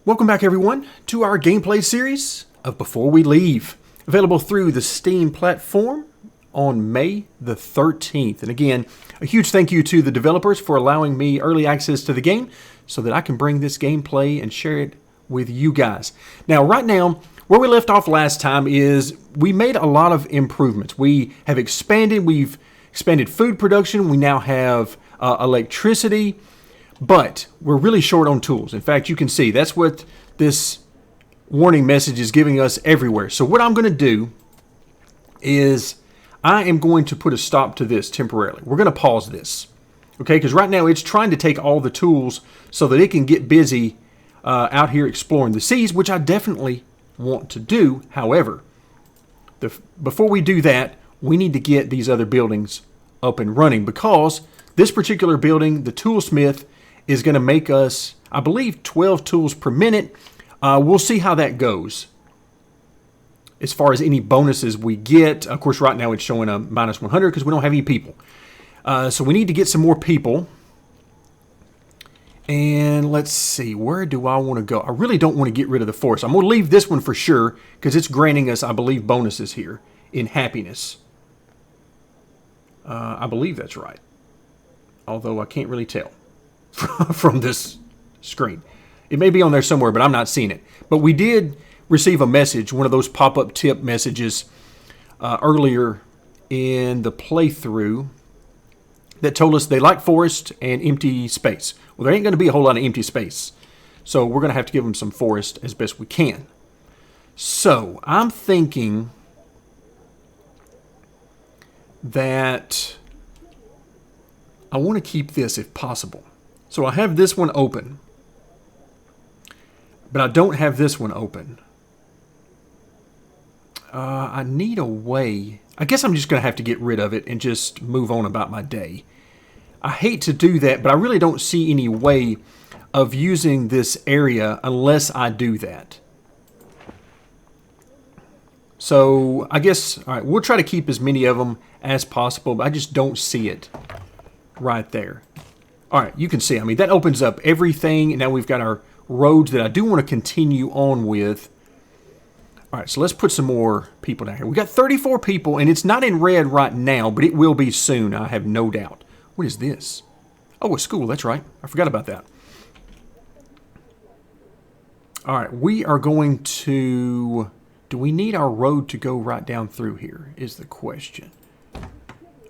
Welcome back, everyone, to our gameplay series of Before We Leave, available through the Steam platform on May the 13th. And again, a huge thank you to the developers for allowing me early access to the game so that I can bring this gameplay and share it with you guys. Now, right now, where we left off last time is we made a lot of improvements. We have expanded, we've expanded food production, we now have electricity, but we're really short on tools. In fact, you can see that's what this warning message is giving us everywhere. So what I'm going to do is I am going to put a stop to this temporarily. We're going to pause this, okay? Because right now it's trying to take all the tools so that it can get busy out here exploring the seas, which I definitely want to do. However, before we do that, we need to get these other buildings up and running, because this particular building, the toolsmith, is going to make us, I believe, 12 tools per minute. We'll see how that goes as far as any bonuses we get. Of course, right now it's showing a minus 100 because we don't have any people. So we need to get some more people. And let's see, where do I want to go? I really don't want to get rid of the forest. I'm going to leave this one for sure because it's granting us, I believe, bonuses here in happiness. I believe that's right. Although I can't really tell from this screen. It may be on there somewhere, but I'm not seeing it. But we did receive a message, one of those pop-up tip messages earlier in the playthrough that told us they like forest and empty space. Well, there ain't going to be a whole lot of empty space. So we're going to have to give them some forest as best we can. So I'm thinking that I want to keep this if possible. So I have this one open, but I don't have this one open. I need a way. I guess I'm just going to have to get rid of it and just move on about my day. I hate to do that, but I really don't see any way of using this area unless I do that. So I guess, all right, we'll try to keep as many of them as possible, but I just don't see it right there. All right, you can see, I mean, that opens up everything. And now we've got our roads that I do want to continue on with. All right, so let's put some more people down here. We got 34 people, and it's not in red right now, but it will be soon, I have no doubt. What is this? Oh, a school, that's right. I forgot about that. All right, we are going to... Do we need our road to go right down through here is the question.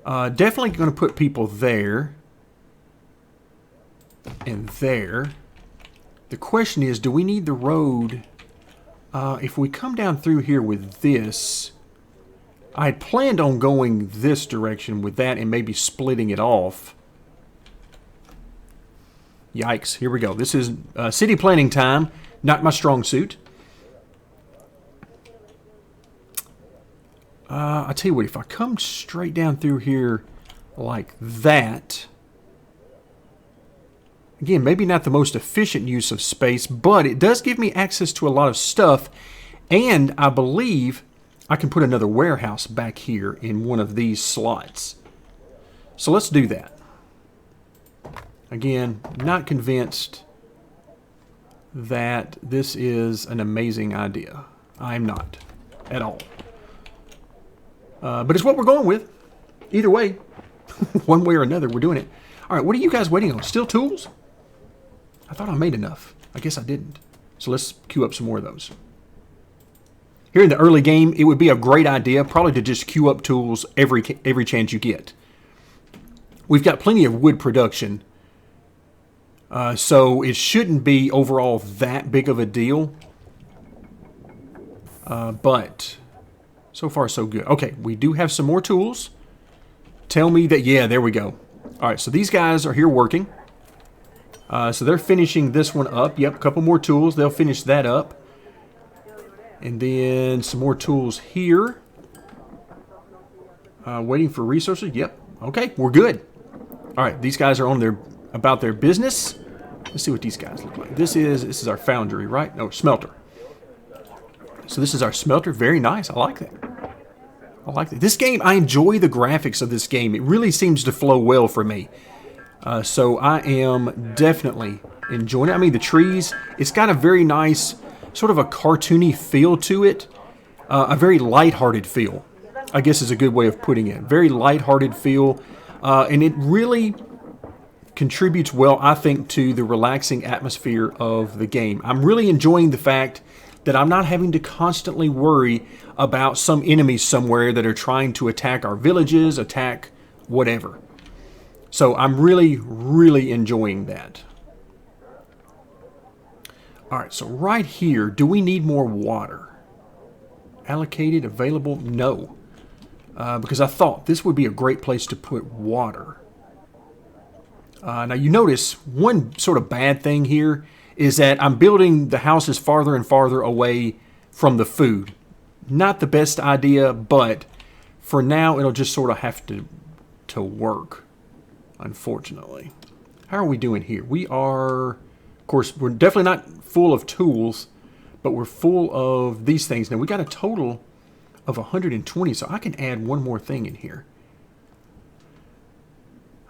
Definitely going to put people there and there. The question is, do we need the road? If we come down through here with this, I had planned on going this direction with that and maybe splitting it off. Yikes, here we go. This is city planning time, not my strong suit. I tell you what, if I come straight down through here like that, again, maybe not the most efficient use of space, but it does give me access to a lot of stuff, and I believe I can put another warehouse back here in one of these slots. So let's do that. Again, not convinced that this is an amazing idea. I'm not at all. But it's what we're going with. Either way, one way or another, we're doing it. All right, what are you guys waiting on? Still tools? I thought I made enough. I guess I didn't. So let's queue up some more of those. Here in the early game, it would be a great idea probably to just queue up tools every chance you get. We've got plenty of wood production, so it shouldn't be overall that big of a deal. But so far so good. Okay, we do have some more tools. Tell me that, yeah, there we go. All right, so these guys are here working. So they're finishing this one up. Yep, a couple more tools. They'll finish that up. And then some more tools here. Waiting for resources. Yep. Okay, we're good. All right, these guys are on about their business. Let's see what these guys look like. This is our foundry, right? No, smelter. So this is our smelter. Very nice. I like that. I like that. This game, I enjoy the graphics of this game. It really seems to flow well for me. So I am definitely enjoying it. I mean, the trees, it's got a very nice, sort of a cartoony feel to it. A very lighthearted feel, I guess is a good way of putting it. Very lighthearted feel. And it really contributes well, I think, to the relaxing atmosphere of the game. I'm really enjoying the fact that I'm not having to constantly worry about some enemies somewhere that are trying to attack our villages, attack whatever. So I'm really, really enjoying that. All right, so right here, do we need more water? Allocated, available? No. Because I thought this would be a great place to put water. Now you notice one sort of bad thing here is that I'm building the houses farther and farther away from the food. Not the best idea, but for now it'll just sort of have to work, unfortunately. How are we doing here? We are, of course, we're definitely not full of tools, but we're full of these things. Now we got a total of 120, so I can add one more thing in here.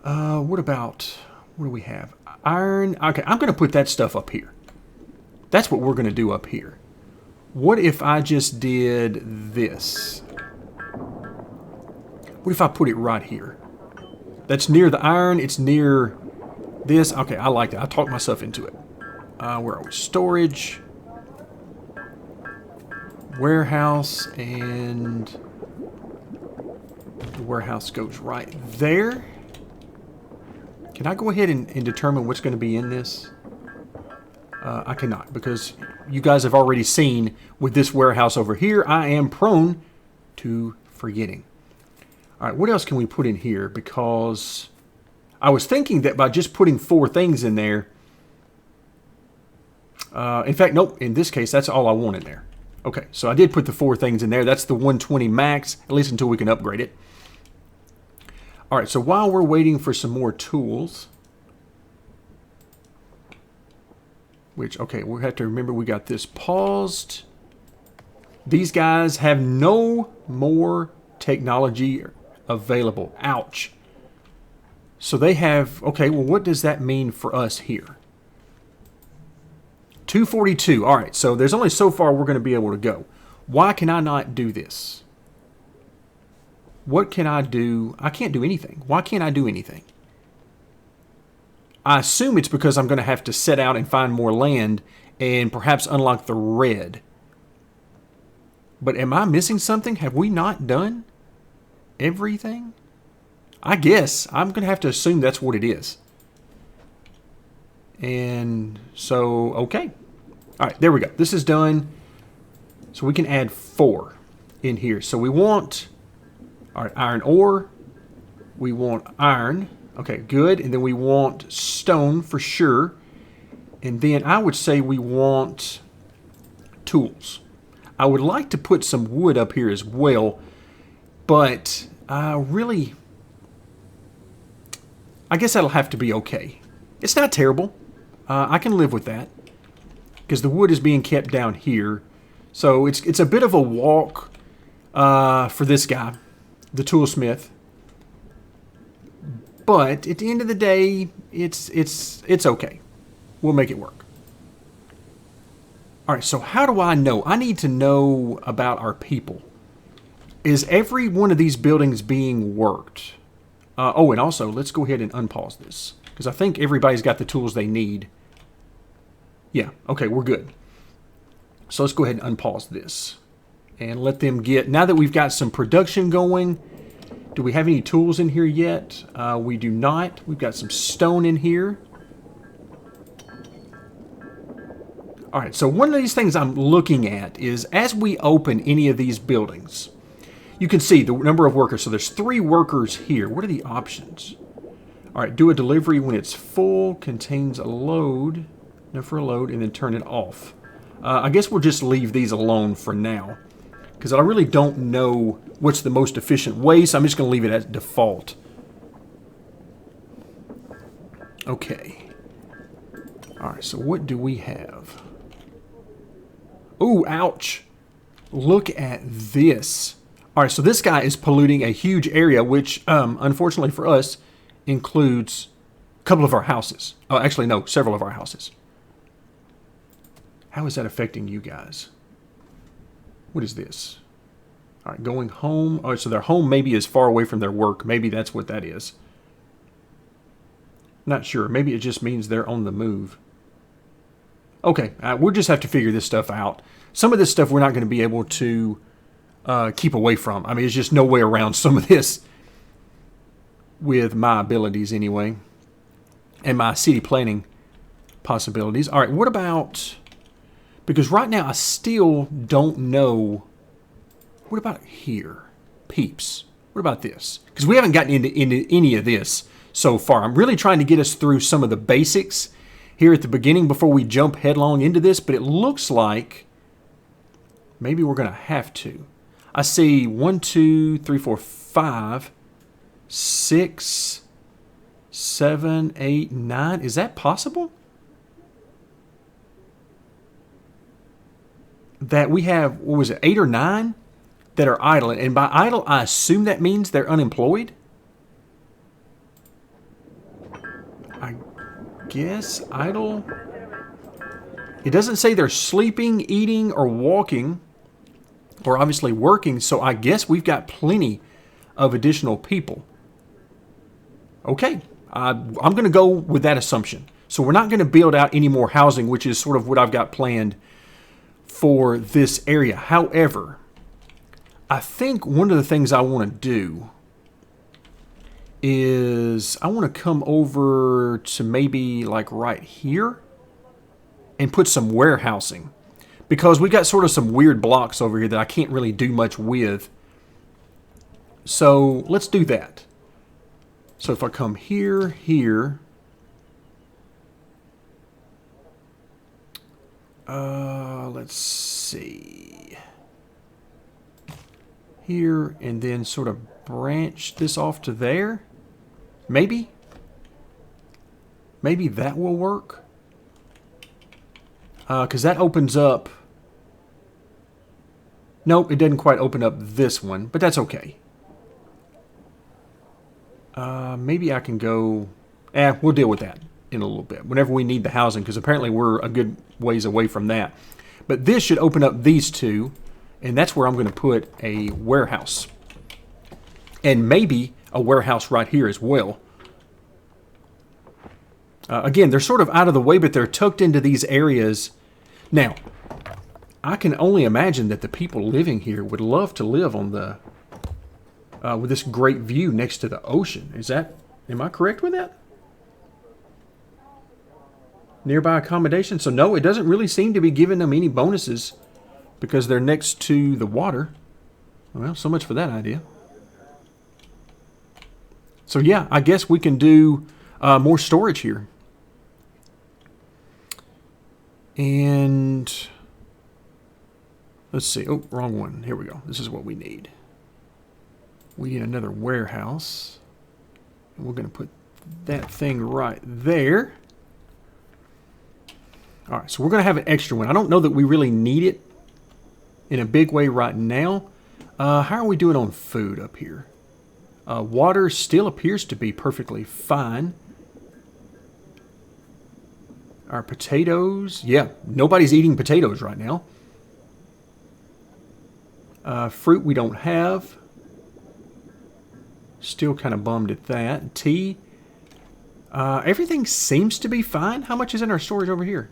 What do we have? Iron. Okay, I'm going to put that stuff up here. That's what we're going to do up here. What if I just did this? What if I put it right here? That's near the iron. It's near this. Okay, I like that. I talked myself into it. Where are we? Storage. Warehouse. And the warehouse goes right there. Can I go ahead and determine what's going to be in this? I cannot, because you guys have already seen with this warehouse over here, I am prone to forgetting. All right, what else can we put in here? Because I was thinking that by just putting 4 things in there, in fact, nope, in this case, that's all I want in there. Okay, so I did put the 4 things in there. That's the 120 max, at least until we can upgrade it. All right, so while we're waiting for some more tools, which, okay, we'll have to remember we got this paused. These guys have no more technology available. Ouch. So they have, okay, well, what does that mean for us here? 242. All right, so there's only so far we're going to be able to go. Why can I not do this? What can I do? I can't do anything. Why can't I do anything? I assume it's because I'm going to have to set out and find more land and perhaps unlock the red. But am I missing something? Have we not done everything? I guess I'm going to have to assume that's what it is. And so, okay. All right, there we go. This is done. So we can add 4 in here. So we want... All right, iron ore. We want iron. Okay, good. And then we want stone for sure. And then I would say we want tools. I would like to put some wood up here as well. But I guess that'll have to be okay. It's not terrible. I can live with that. Because the wood is being kept down here. So it's a bit of a walk for this guy. The toolsmith, but at the end of the day, it's okay. We'll make it work. All right. So how do I know? I need to know about our people. Is every one of these buildings being worked? Oh, and also let's go ahead and unpause this because I think everybody's got the tools they need. Yeah. Okay. We're good. So let's go ahead and unpause this. And let them get... Now that we've got some production going, do we have any tools in here yet? We do not. We've got some stone in here. All right, so one of these things I'm looking at is as we open any of these buildings, you can see the number of workers. So there's 3 workers here. What are the options? All right, do a delivery when it's full, contains a load, enough for a load, and then turn it off. I guess we'll just leave these alone for now. Because I really don't know what's the most efficient way, so I'm just going to leave it at default. Okay. All right, so what do we have? Ooh, ouch. Look at this. All right, so this guy is polluting a huge area, which, unfortunately for us, includes couple of our houses. Actually, no, several of our houses. How is that affecting you guys? What is this? All right, going home. Oh, so their home maybe is far away from their work. Maybe that's what that is. Not sure. Maybe it just means they're on the move. Okay, we'll just have to figure this stuff out. Some of this stuff we're not going to be able to keep away from. I mean, there's just no way around some of this with my abilities anyway. And my city planning possibilities. All right, what about... Because right now I still don't know... What about here? Peeps. What about this? Because we haven't gotten into any of this so far. I'm really trying to get us through some of the basics here at the beginning before we jump headlong into this. But it looks like maybe we're going to have to. I see 1, 2, 3, 4, 5, 6, 7, 8, 9. Is that possible? That we have, what was it, 8 or 9 that are idle. And by idle, I assume that means they're unemployed. I guess idle. It doesn't say they're sleeping, eating, or walking, or obviously working. So I guess we've got plenty of additional people. Okay, I'm going to go with that assumption. So we're not going to build out any more housing, which is sort of what I've got planned for this area. However, I think one of the things I want to do is I want to come over to maybe like right here and put some warehousing, because we got sort of some weird blocks over here that I can't really do much with. So let's do that. So if I come here, let's see, here, and then sort of branch this off to there. Maybe that will work. Because that opens up... Nope, it doesn't quite open up this one, but that's okay. Maybe I can go... we'll deal with that in a little bit, whenever we need the housing, because apparently we're a good ways away from that. But this should open up these two, and that's where I'm going to put a warehouse. And maybe a warehouse right here as well. Again, they're sort of out of the way, but they're tucked into these areas. Now, I can only imagine that the people living here would love to live on the with this great view next to the ocean. Am I correct with that? Nearby accommodation. So no, it doesn't really seem to be giving them any bonuses because they're next to the water. Well, so much for that idea. So yeah, I guess we can do more storage here. And let's see. Oh, wrong one. Here we go. This is what we need. We need another warehouse. And we're going to put that thing right there. All right, so we're going to have an extra one. I don't know that we really need it in a big way right now. How are we doing on food up here? Water still appears to be perfectly fine. Our potatoes, yeah, nobody's eating potatoes right now. Fruit we don't have. Still kind of bummed at that. Tea. Everything seems to be fine. How much is in our storage over here?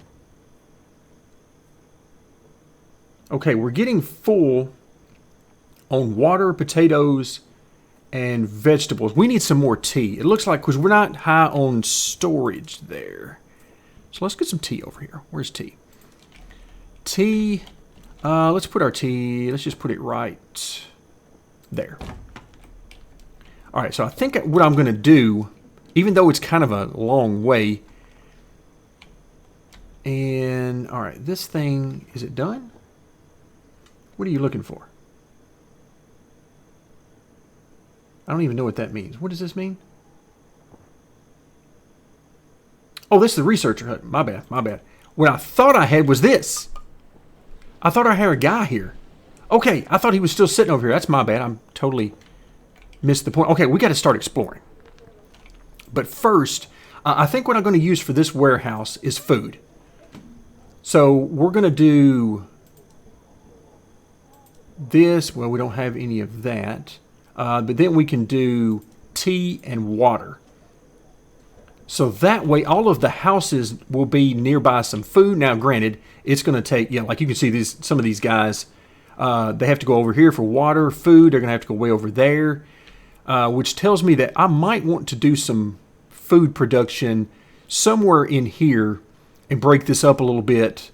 Okay, we're getting full on water, potatoes, and vegetables. We need some more tea. It looks like, because we're not high on storage there. So let's get some tea over here. Where's tea? Tea. Let's put our tea. Let's just put it right there. All right, so I think what I'm going to do, even though it's kind of a long way, and all right, this thing, is it done? What are you looking for? I don't even know what that means. What does this mean? Oh, this is the researcher hut. My bad, my bad. What I thought I had was this. I thought I had a guy here. Okay, I thought he was still sitting over here. That's my bad. I'm totally missed the point. Okay, we got to start exploring. But first, I think what I'm going to use for this warehouse is food. So we're going to do this. Well, we don't have any of that. But then we can do tea and water. So that way, all of the houses will be nearby some food. Now, granted, it's going to take, like you can see some of these guys, they have to go over here for water, food. They're going to have to go way over there, which tells me that I might want to do some food production somewhere in here and break this up a little bit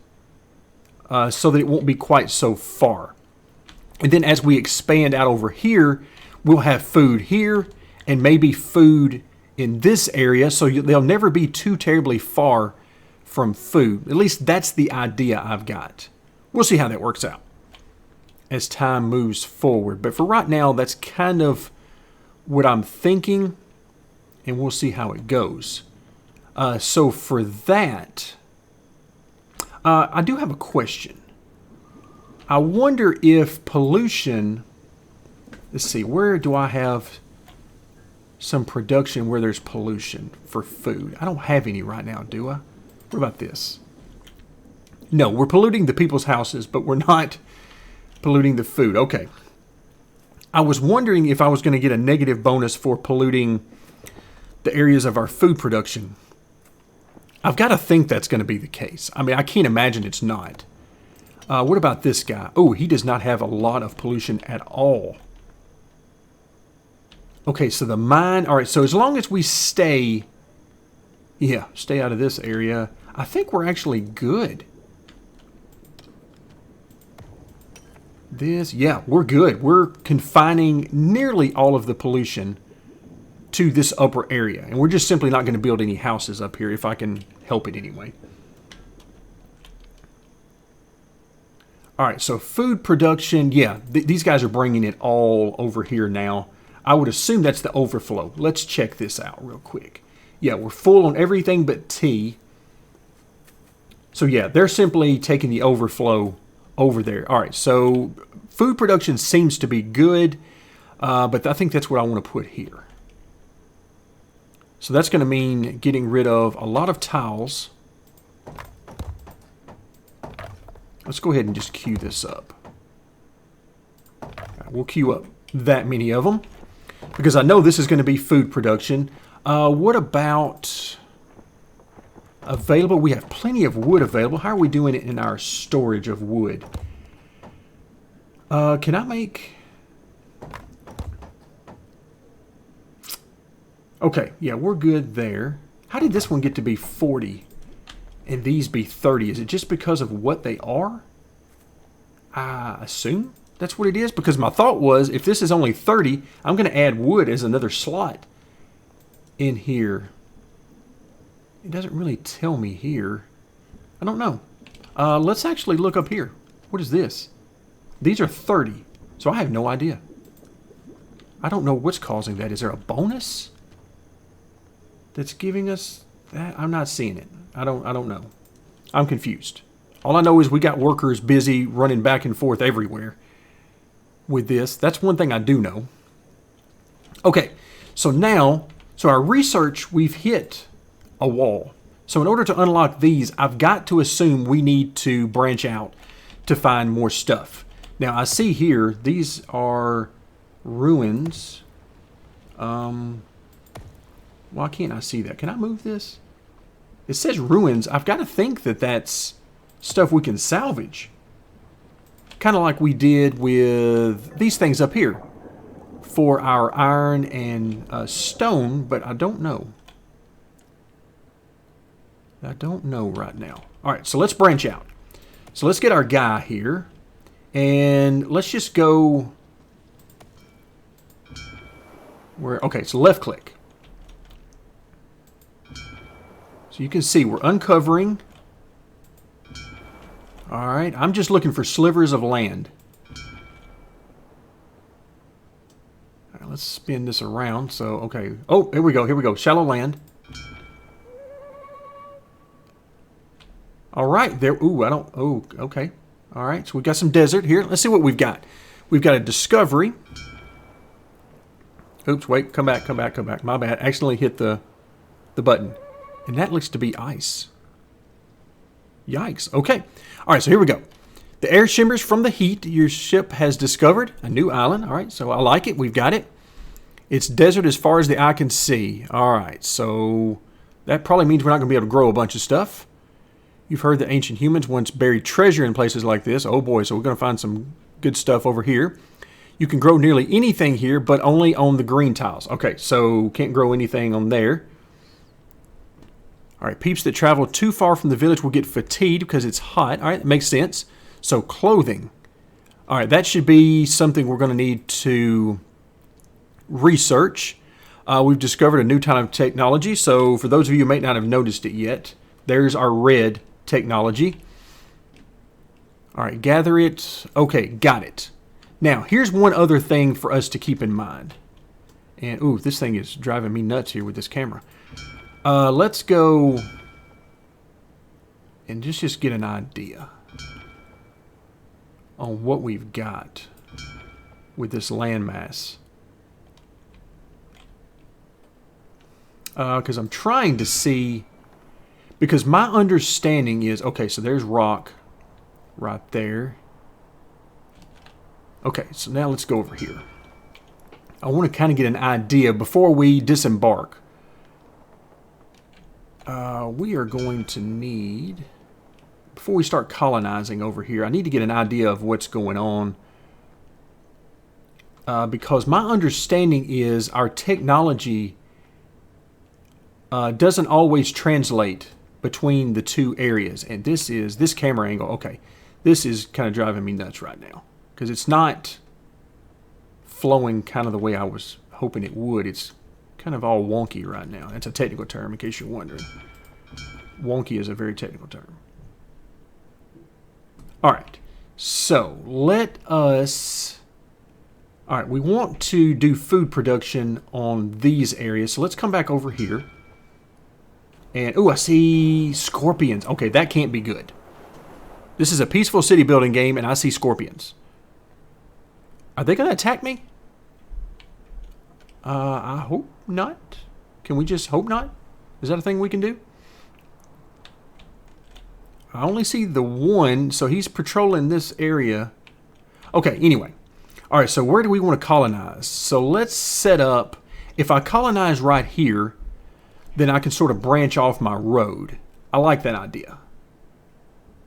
so that it won't be quite so far. And then as we expand out over here, we'll have food here and maybe food in this area, so they'll never be too terribly far from food. At least that's the idea I've got. We'll see how that works out as time moves forward. But for right now, that's kind of what I'm thinking, and we'll see how it goes. So for that, I do have a question. I wonder if pollution... Let's see, where do I have some production where there's pollution for food? I don't have any right now, do I? What about this? No, we're polluting the people's houses, but we're not polluting the food. Okay. I was wondering if I was going to get a negative bonus for polluting the areas of our food production. I've got to think that's going to be the case. I mean, I can't imagine it's not. What about this guy? Oh, he does not have a lot of pollution at all. Okay, so the mine... All right, so as long as we stay out of this area, I think we're actually good. We're good. We're confining nearly all of the pollution to this upper area. And we're just simply not going to build any houses up here if I can help it anyway. All right, so food production, these guys are bringing it all over here now. I would assume that's the overflow. Let's check this out real quick. Yeah, we're full on everything but tea. So they're simply taking the overflow over there. All right, so food production seems to be good, but I think that's what I want to put here. So that's going to mean getting rid of a lot of tiles. Let's go ahead and just queue this up. Right, we'll queue up that many of them, because I know this is going to be food production. What about available? We have plenty of wood available. How are we doing it in our storage of wood? Can I make... Okay, we're good there. How did this one get to be 40 and these be 30? Is it just because of what they are? I assume that's what it is, because my thought was if this is only 30, I'm going to add wood as another slot in here. It doesn't really tell me here. I don't know. Let's actually look up here. What is this? These are 30, so I have no idea. I don't know what's causing that. Is there a bonus that's giving us that? I'm not seeing it. I don't know. I'm confused. All I know is we got workers busy running back and forth everywhere with this. That's one thing I do know. Okay, so now, our research, we've hit a wall. So in order to unlock these, I've got to assume we need to branch out to find more stuff. Now, I see here, these are ruins. Why can't I see that? Can I move this? It says ruins. I've got to think that that's stuff we can salvage. Kind of like we did with these things up here for our iron and stone, but I don't know. I don't know right now. All right, so let's branch out. So let's get our guy here, and let's just go where? Okay, so left click. So you can see we're uncovering. All right, I'm just looking for slivers of land. All right, let's spin this around. So, okay. Oh, here we go. Shallow land. All right, there. Ooh, okay. All right, so we've got some desert here. Let's see what we've got. We've got a discovery. Oops, wait, come back. My bad. Accidentally hit the button. And that looks to be ice. Yikes. Okay. All right, so here we go. The air shimmers from the heat. Your ship has discovered a new island. All right, so I like it. We've got it. It's desert as far as the eye can see. All right, so that probably means we're not going to be able to grow a bunch of stuff. You've heard that ancient humans once buried treasure in places like this. Oh boy, so we're going to find some good stuff over here. You can grow nearly anything here, but only on the green tiles. Okay, so can't grow anything on there. All right, peeps that travel too far from the village will get fatigued because it's hot. All right, that makes sense. So clothing. All right, that should be something we're going to need to research. We've discovered a new type of technology. So for those of you who may not have noticed it yet, there's our red technology. All right, gather it. Okay, got it. Now, here's one other thing for us to keep in mind. And, ooh, this thing is driving me nuts here with this camera. Let's go and just get an idea on what we've got with this landmass. Because I'm trying to see, because my understanding is, okay, so there's rock right there. Okay, so now let's go over here. I want to kind of get an idea before we disembark. We are going to need, before we start colonizing over here, I need to get an idea of what's going on. Because my understanding is our technology doesn't always translate between the two areas. And this camera angle, okay, this is kind of driving me nuts right now. Because it's not flowing kind of the way I was hoping it would. It's kind of all wonky right now. That's a technical term, in case you're wondering. Wonky is a very technical term. All right. So let us... All right, we want to do food production on these areas. So let's come back over here. And, ooh, I see scorpions. Okay, that can't be good. This is a peaceful city building game, and I see scorpions. Are they going to attack me? I hope not. Can we just hope not? Is that a thing we can do? I only see the one, so he's patrolling this area. Okay, anyway. All right, so where do we want to colonize? So let's set up, if I colonize right here, then I can sort of branch off my road. I like that idea.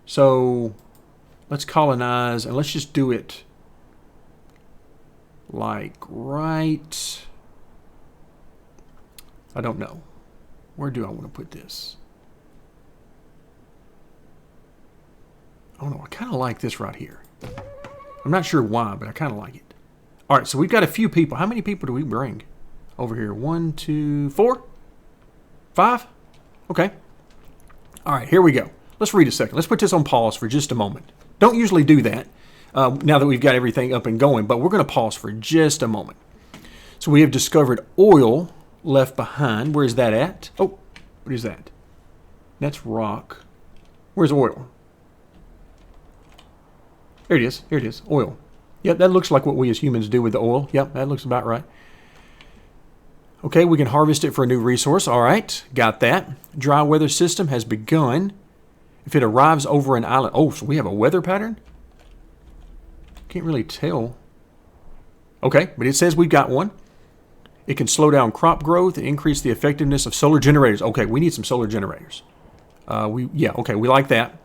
So let's colonize, and let's just do it like right, I don't know. Where do I want to put this? Oh no, I kind of like this right here. I'm not sure why, but I kind of like it. All right, so we've got a few people. How many people do we bring over here? 1, 2, 4, 5? Okay. All right, here we go. Let's read a second. Let's put this on pause for just a moment. Don't usually do that now that we've got everything up and going, but we're going to pause for just a moment. So we have discovered oil left behind. Where's that at? Oh, what is that? That's rock. Where's oil? Here it is. Here it is. Oil. Yep, that looks like what we as humans do with the oil. Yep, that looks about right. Okay, we can harvest it for a new resource. All right, got that. Dry weather system has begun. If it arrives over an island... Oh, so we have a weather pattern? Can't really tell. Okay, but it says we've got one. It can slow down crop growth and increase the effectiveness of solar generators. Okay, we need some solar generators. Okay, we like that.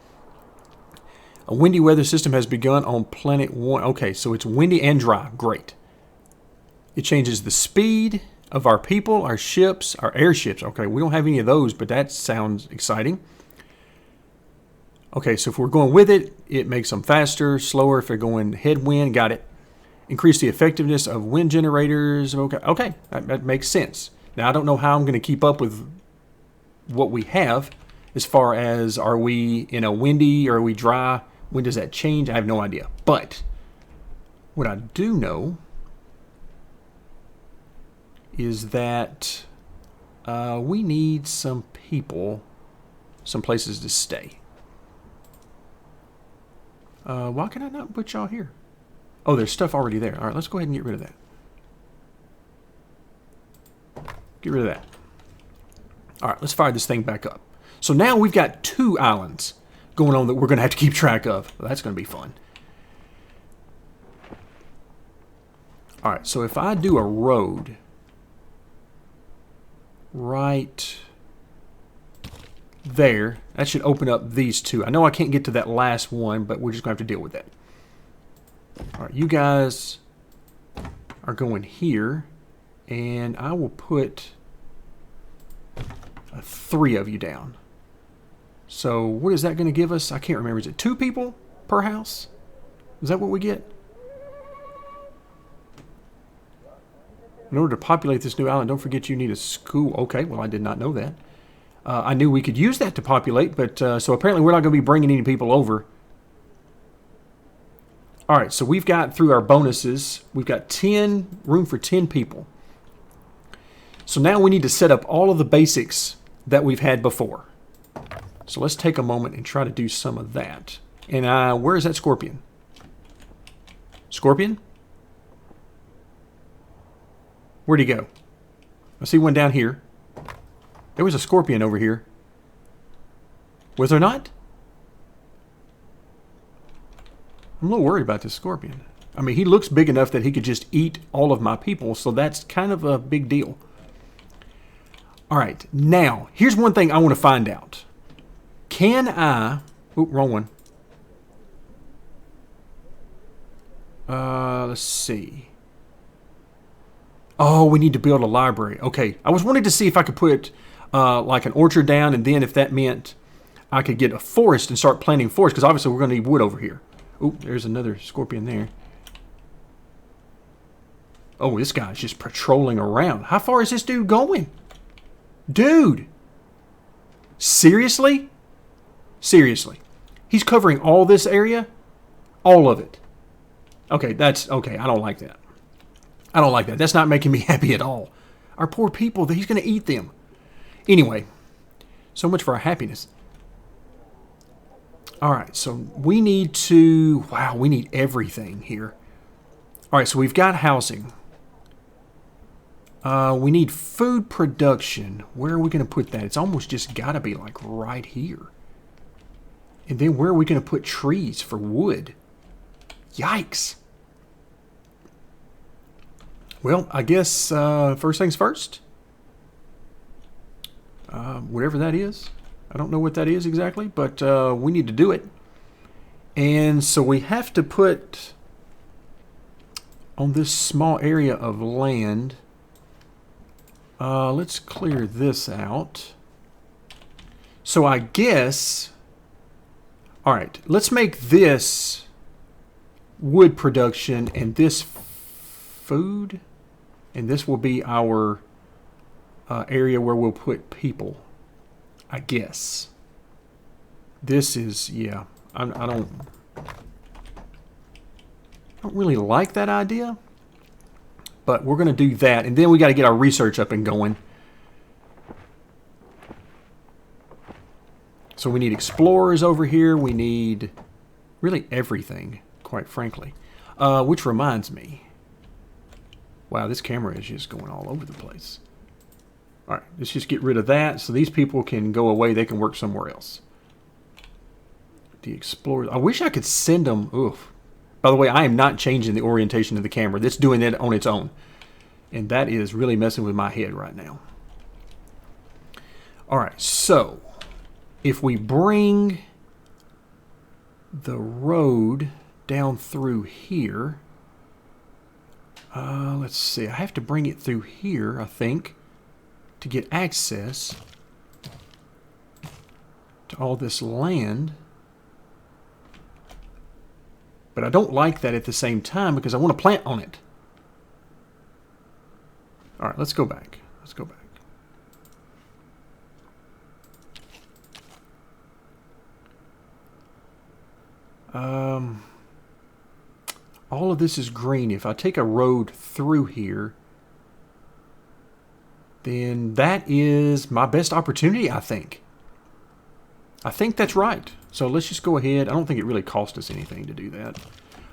A windy weather system has begun on planet 1. Okay, so it's windy and dry. Great. It changes the speed of our people, our ships, our airships. Okay, we don't have any of those, but that sounds exciting. Okay, so if we're going with it, it makes them faster, slower. If they're going headwind, got it. Increase the effectiveness of wind generators. Okay, that makes sense. Now, I don't know how I'm going to keep up with what we have as far as, are we in a windy or are we dry? When does that change? I have no idea. But what I do know is that we need some people, some places to stay. Why can I not put y'all here? Oh, there's stuff already there. All right, let's go ahead and get rid of that. Get rid of that. All right, let's fire this thing back up. So now we've got 2 islands going on that we're going to have to keep track of. Well, that's going to be fun. All right, so if I do a road right there, that should open up these 2. I know I can't get to that last one, but we're just going to have to deal with that. All right, you guys are going here, and I will put 3 of you down. So what is that going to give us? I can't remember. Is it 2 people per house? Is that what we get? In order to populate this new island, don't forget you need a school. Okay, well, I did not know that. I knew we could use that to populate, but so apparently we're not going to be bringing any people over. All right, so we've got, through our bonuses, we've got room for 10 people. So now we need to set up all of the basics that we've had before. So let's take a moment and try to do some of that. And where is that scorpion? Scorpion? Where'd he go? I see one down here. There was a scorpion over here. Was there not? I'm a little worried about this scorpion. I mean, he looks big enough that he could just eat all of my people, so that's kind of a big deal. All right, now, here's one thing I want to find out. Can I... Oh, wrong one. Let's see. Oh, we need to build a library. Okay, I was wanting to see if I could put like an orchard down, and then if that meant I could get a forest and start planting forest, because obviously we're going to need wood over here. Oh, there's another scorpion there. Oh, this guy's just patrolling around. How far is this dude going? Dude! Seriously? Seriously. He's covering all this area? All of it. Okay, that's... Okay, I don't like that. I don't like that. That's not making me happy at all. Our poor people, he's going to eat them. Anyway, so much for our happiness. All right, so we need to... Wow, we need everything here. All right, so we've got housing. We need food production. Where are we going to put that? It's almost just got to be like right here. And then where are we going to put trees for wood? Yikes. Well, I guess first things first. Whatever that is. I don't know what that is exactly, but we need to do it. And so we have to put on this small area of land. Let's clear this out. So I guess... All right, let's make this wood production and this food. And this will be our area where we'll put people, I guess. This is, yeah, I don't really like that idea. But we're going to do that. And then we got to get our research up and going. So we need explorers over here. We need really everything, quite frankly. Which reminds me. Wow, this camera is just going all over the place. All right, let's just get rid of that so these people can go away. They can work somewhere else. The explorers. I wish I could send them. Oof. By the way, I am not changing the orientation of the camera. It's doing that on its own. And that is really messing with my head right now. All right, so if we bring the road down through here, let's see, I have to bring it through here, I think, to get access to all this land. But I don't like that at the same time because I want to plant on it. All right, let's go back. Let's go back. All of this is green. If I take a road through here, then that is my best opportunity, I think. I think that's right. So let's just go ahead. I don't think it really cost us anything to do that.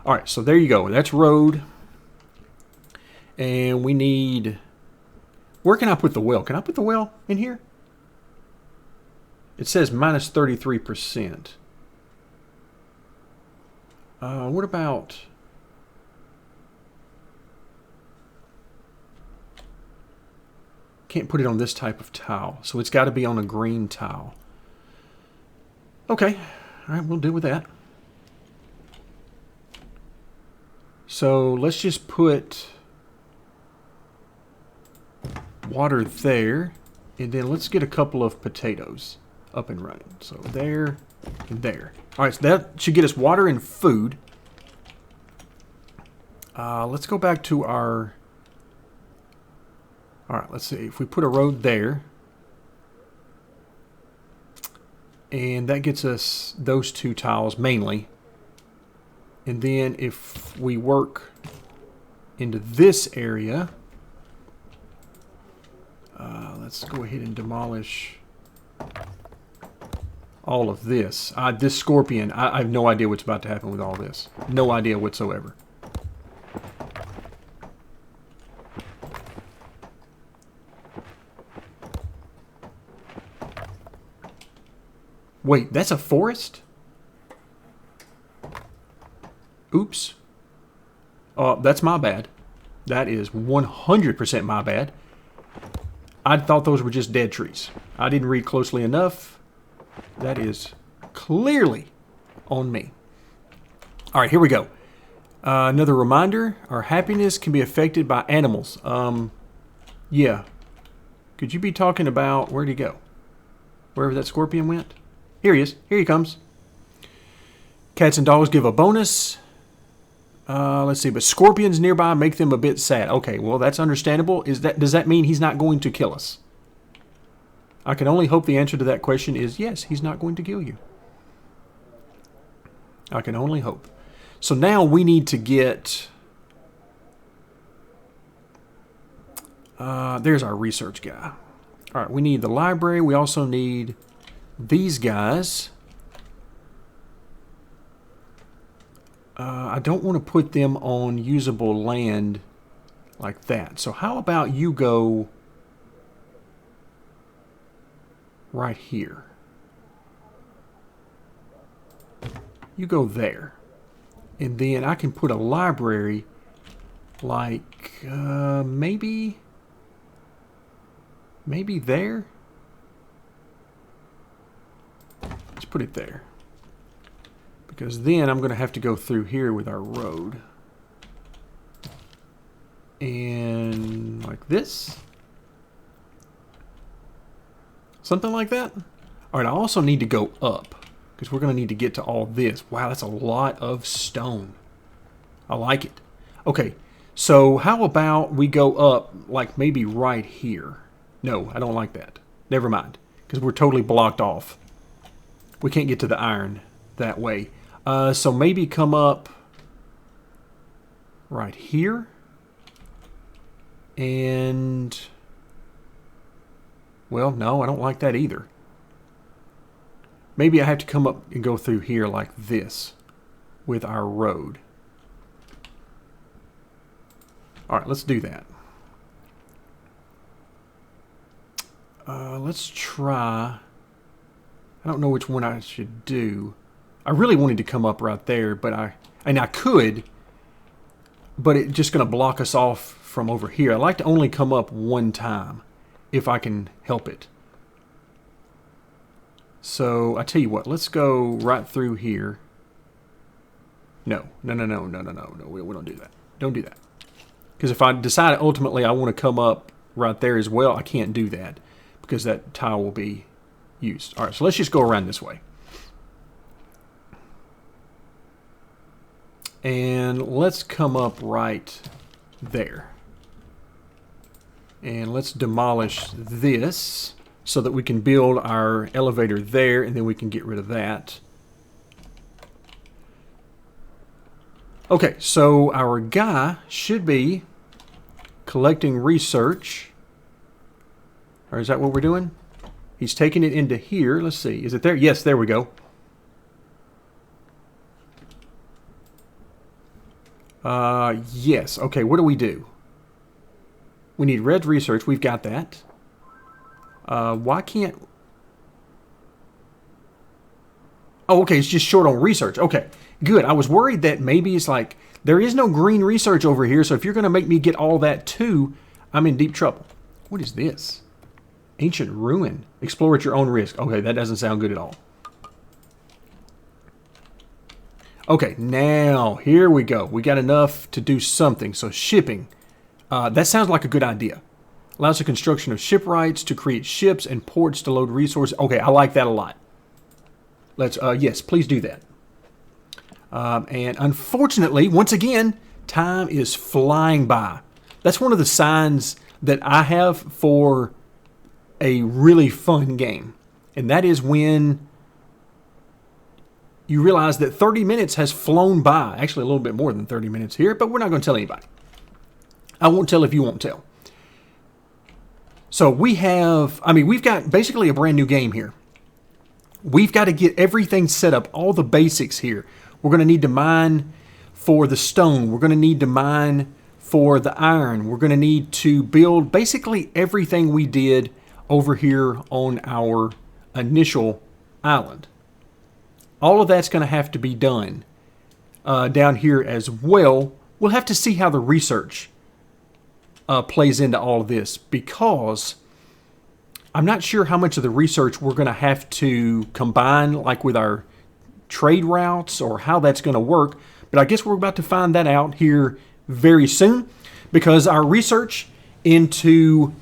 All right, so there you go. That's road. And we need... Where can I put the well? Can I put the well in here? It says minus 33%. What about... Can't put it on this type of tile, so it's got to be on a green tile. Okay, all right, we'll deal with that. So let's just put water there, and then let's get a couple of potatoes up and running. So there and there. All right, so that should get us water and food. Let's go back to our... All right, let's see. If we put a road there, and that gets us those two tiles mainly. And then if we work into this area, let's go ahead and demolish all of this. This scorpion, I have no idea what's about to happen with all this. No idea whatsoever. Wait, that's a forest? Oops. That's my bad. That is 100% my bad. I thought those were just dead trees. I didn't read closely enough. That is clearly on me. All right, here we go. Another reminder, our happiness can be affected by animals. Yeah. Could you be talking about, where'd he go? Wherever that scorpion went? Here he is. Here he comes. Cats and dogs give a bonus. Let's see, but scorpions nearby make them a bit sad. Okay, well, that's understandable. Does that mean he's not going to kill us? I can only hope the answer to that question is yes, he's not going to kill you. I can only hope. So now we need to get... there's our research guy. All right, we need the library. We also need these guys. I don't want to put them on usable land like that. So how about you go right here? You go there. And then I can put a library like maybe there. Let's put it there. Because then I'm going to have to go through here with our road. And like this. Something like that. All right, I also need to go up. Because we're going to need to get to all this. Wow, that's a lot of stone. I like it. Okay, so how about we go up like maybe right here? No, I don't like that. Never mind. Because we're totally blocked off. We can't get to the iron that way. So maybe come up right here. And, well, no, I don't like that either. Maybe I have to come up and go through here like this with our road. All right, let's do that. Let's try... I don't know which one I should do. I really wanted to come up right there, but I could, but it's just going to block us off from over here. I like to only come up one time if I can help it. So I tell you what, let's go right through here. No, we don't do that. Don't do that. Because if I decide ultimately I want to come up right there as well, I can't do that because that tile will be used. All right, so let's just go around this way. And let's come up right there. And let's demolish this so that we can build our elevator there, and then we can get rid of that. Okay, so our guy should be collecting research. Or is that what we're doing? He's taking it into here. Let's see. Is it there? Yes, there we go. Yes. Okay, what do we do? We need red research. We've got that. Why can't... Oh, okay, it's just short on research. Okay, good. I was worried that maybe it's like, there is no green research over here, so if you're going to make me get all that too, I'm in deep trouble. What is this? Ancient ruin. Explore at your own risk. Okay, that doesn't sound good at all. Okay, now, here we go. We got enough to do something. So shipping. That sounds like a good idea. Allows the construction of shipwrights to create ships and ports to load resources. Okay, I like that a lot. Let's, yes, please do that. And unfortunately, once again, time is flying by. That's one of the signs that I have for a really fun game. And that is when you realize that 30 minutes has flown by. Actually, a little bit more than 30 minutes here, but we're not going to tell anybody. I won't tell if you won't tell. So we've got basically a brand new game here. We've got to get everything set up, all the basics here. We're going to need to mine for the stone. We're going to need to mine for the iron. We're going to need to build basically everything we did over here on our initial island. All of that's going to have to be done down here as well. We'll have to see how the research plays into all of this, because I'm not sure how much of the research we're going to have to combine, like with our trade routes, or how that's going to work. But I guess we're about to find that out here very soon, because our research into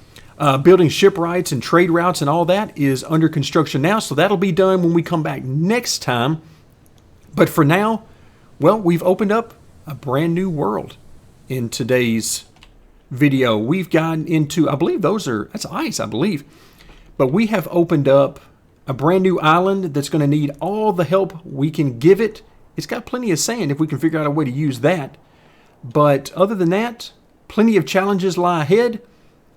building shipwrights and trade routes and all that is under construction now. So that'll be done when we come back next time. But for now, well, we've opened up a brand new world in today's video. We've gotten into, I believe that's ice, I believe. But we have opened up a brand new island that's going to need all the help we can give it. It's got plenty of sand if we can figure out a way to use that. But other than that, plenty of challenges lie ahead.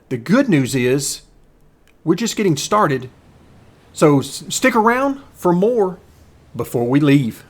The good news is we're just getting started. So stick around for more before we leave.